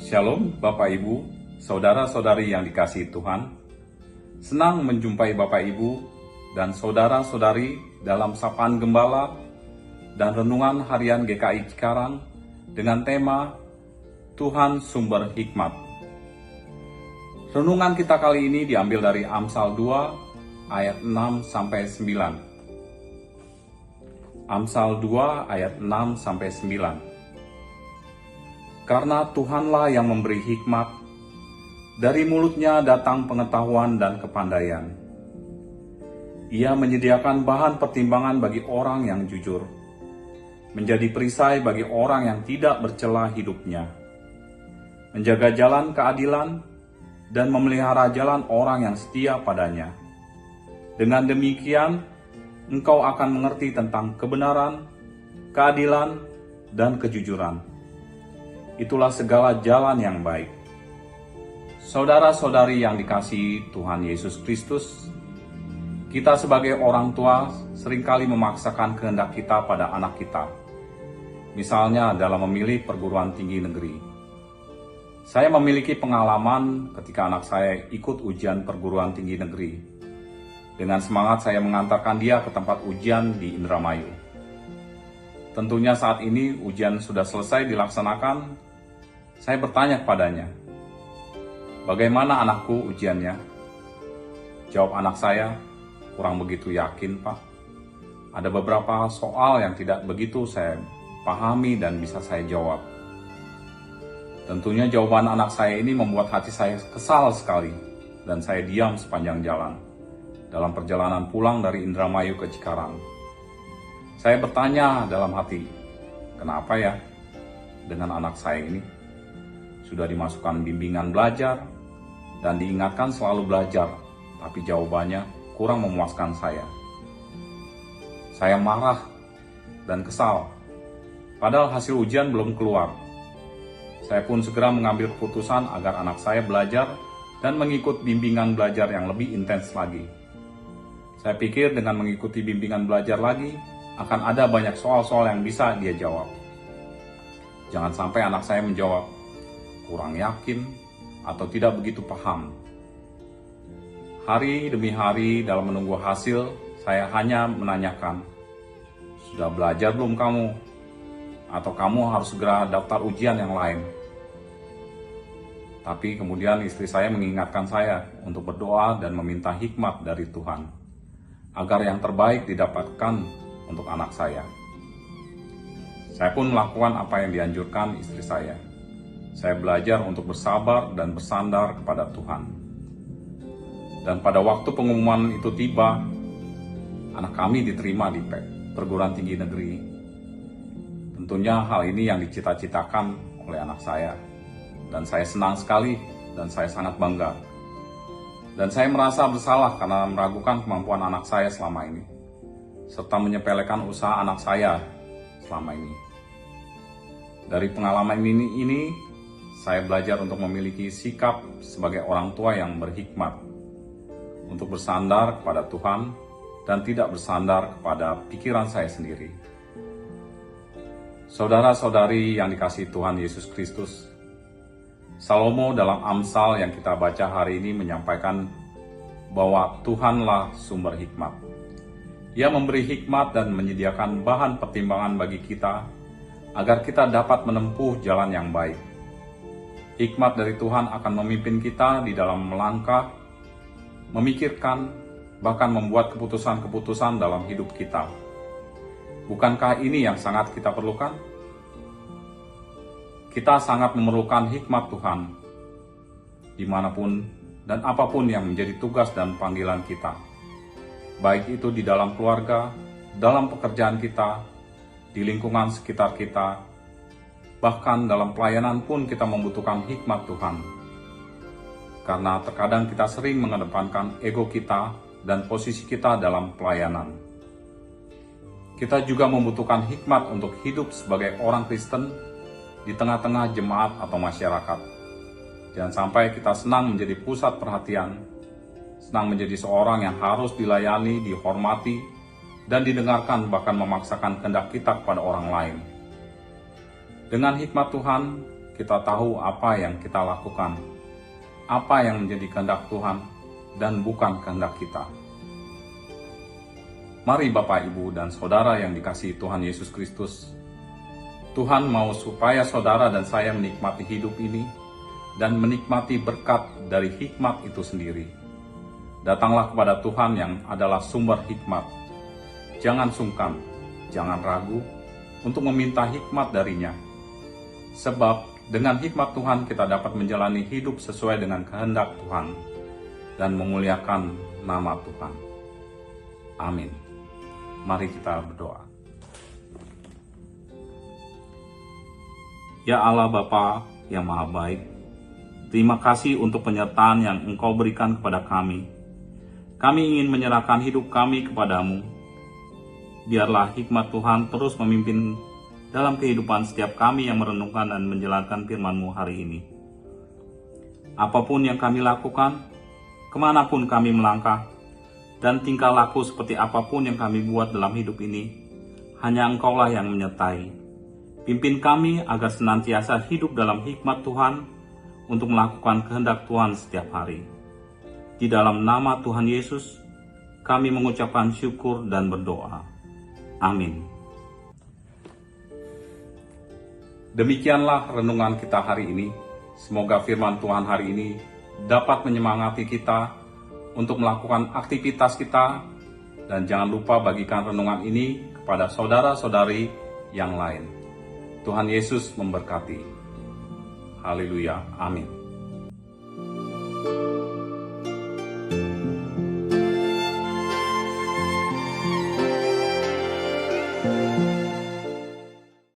Shalom Bapak Ibu, saudara-saudari yang dikasihi Tuhan. Senang menjumpai Bapak Ibu dan saudara-saudari dalam Sapaan Gembala dan Renungan Harian GKI Cikarang dengan tema Tuhan Sumber Hikmat. Renungan kita kali ini diambil dari Amsal 2 ayat 6-9. Amsal 2 ayat 6-9. Karena Tuhanlah yang memberi hikmat, dari mulutnya datang pengetahuan dan kepandaian. Ia menyediakan bahan pertimbangan bagi orang yang jujur, menjadi perisai bagi orang yang tidak bercela hidupnya, menjaga jalan keadilan, dan memelihara jalan orang yang setia padanya. Dengan demikian, engkau akan mengerti tentang kebenaran, keadilan, dan kejujuran. Itulah segala jalan yang baik. Saudara-saudari yang dikasihi Tuhan Yesus Kristus, kita sebagai orang tua seringkali memaksakan kehendak kita pada anak kita. Misalnya dalam memilih perguruan tinggi negeri. Saya memiliki pengalaman ketika anak saya ikut ujian perguruan tinggi negeri. Dengan semangat saya mengantarkan dia ke tempat ujian di Indramayu. Tentunya saat ini ujian sudah selesai dilaksanakan. Saya bertanya kepadanya, "Bagaimana anakku ujiannya?" Jawab anak saya, "Kurang begitu yakin, Pak. Ada beberapa soal yang tidak begitu saya pahami dan bisa saya jawab." Tentunya jawaban anak saya ini membuat hati saya kesal sekali, dan saya diam sepanjang jalan dalam perjalanan pulang dari Indramayu ke Cikarang. Saya bertanya dalam hati, kenapa ya dengan anak saya ini? Sudah dimasukkan bimbingan belajar dan diingatkan selalu belajar, tapi jawabannya kurang memuaskan saya. Saya marah dan kesal, padahal hasil ujian belum keluar. Saya pun segera mengambil keputusan agar anak saya belajar dan mengikut bimbingan belajar yang lebih intens lagi. Saya pikir dengan mengikuti bimbingan belajar lagi, akan ada banyak soal-soal yang bisa dia jawab. Jangan sampai anak saya menjawab kurang yakin atau tidak begitu paham. Hari demi hari dalam menunggu hasil, saya hanya menanyakan, "Sudah belajar belum kamu? Atau kamu harus segera daftar ujian yang lain?" Tapi kemudian istri saya mengingatkan saya untuk berdoa dan meminta hikmat dari Tuhan, agar yang terbaik didapatkan untuk anak saya. Saya pun melakukan apa yang dianjurkan istri saya. Saya belajar untuk bersabar dan bersandar kepada Tuhan. Dan pada waktu pengumuman itu tiba, anak kami diterima di perguruan tinggi negeri. Tentunya hal ini yang dicita-citakan oleh anak saya. Dan saya senang sekali dan saya sangat bangga. Dan saya merasa bersalah karena meragukan kemampuan anak saya selama ini, serta menyepelekan usaha anak saya selama ini. Dari pengalaman ini saya belajar untuk memiliki sikap sebagai orang tua yang berhikmat, untuk bersandar kepada Tuhan dan tidak bersandar kepada pikiran saya sendiri. Saudara-saudari yang dikasihi Tuhan Yesus Kristus, Salomo dalam Amsal yang kita baca hari ini menyampaikan bahwa Tuhanlah sumber hikmat. Ia memberi hikmat dan menyediakan bahan pertimbangan bagi kita agar kita dapat menempuh jalan yang baik. Hikmat dari Tuhan akan memimpin kita di dalam melangkah, memikirkan, bahkan membuat keputusan-keputusan dalam hidup kita. Bukankah ini yang sangat kita perlukan? Kita sangat memerlukan hikmat Tuhan, dimanapun dan apapun yang menjadi tugas dan panggilan kita. Baik itu di dalam keluarga, dalam pekerjaan kita, di lingkungan sekitar kita, bahkan dalam pelayanan pun kita membutuhkan hikmat Tuhan. Karena terkadang kita sering mengedepankan ego kita dan posisi kita dalam pelayanan. Kita juga membutuhkan hikmat untuk hidup sebagai orang Kristen di tengah-tengah jemaat atau masyarakat. Jangan sampai kita senang menjadi pusat perhatian, senang menjadi seorang yang harus dilayani, dihormati, dan didengarkan, bahkan memaksakan kehendak kita kepada orang lain. Dengan hikmat Tuhan, kita tahu apa yang kita lakukan, apa yang menjadi kehendak Tuhan, dan bukan kehendak kita. Mari Bapak, Ibu, dan Saudara yang dikasihi Tuhan Yesus Kristus, Tuhan mau supaya saudara dan saya menikmati hidup ini dan menikmati berkat dari hikmat itu sendiri. Datanglah kepada Tuhan yang adalah sumber hikmat. Jangan sungkan, jangan ragu untuk meminta hikmat darinya. Sebab dengan hikmat Tuhan kita dapat menjalani hidup sesuai dengan kehendak Tuhan dan memuliakan nama Tuhan. Amin. Mari kita berdoa. Ya Allah Bapa yang Maha Baik, terima kasih untuk penyertaan yang Engkau berikan kepada kami. Kami ingin menyerahkan hidup kami kepadamu. Biarlah hikmat Tuhan terus memimpin dalam kehidupan setiap kami yang merenungkan dan menjalankan firman-Mu hari ini. Apapun yang kami lakukan, kemanapun kami melangkah, dan tingkah laku seperti apapun yang kami buat dalam hidup ini, hanya Engkaulah yang menyertai. Pimpin kami agar senantiasa hidup dalam hikmat Tuhan untuk melakukan kehendak Tuhan setiap hari. Di dalam nama Tuhan Yesus, kami mengucapkan syukur dan berdoa. Amin. Demikianlah renungan kita hari ini. Semoga firman Tuhan hari ini dapat menyemangati kita untuk melakukan aktivitas kita, dan jangan lupa bagikan renungan ini kepada saudara-saudari yang lain. Tuhan Yesus memberkati. Haleluya. Amin.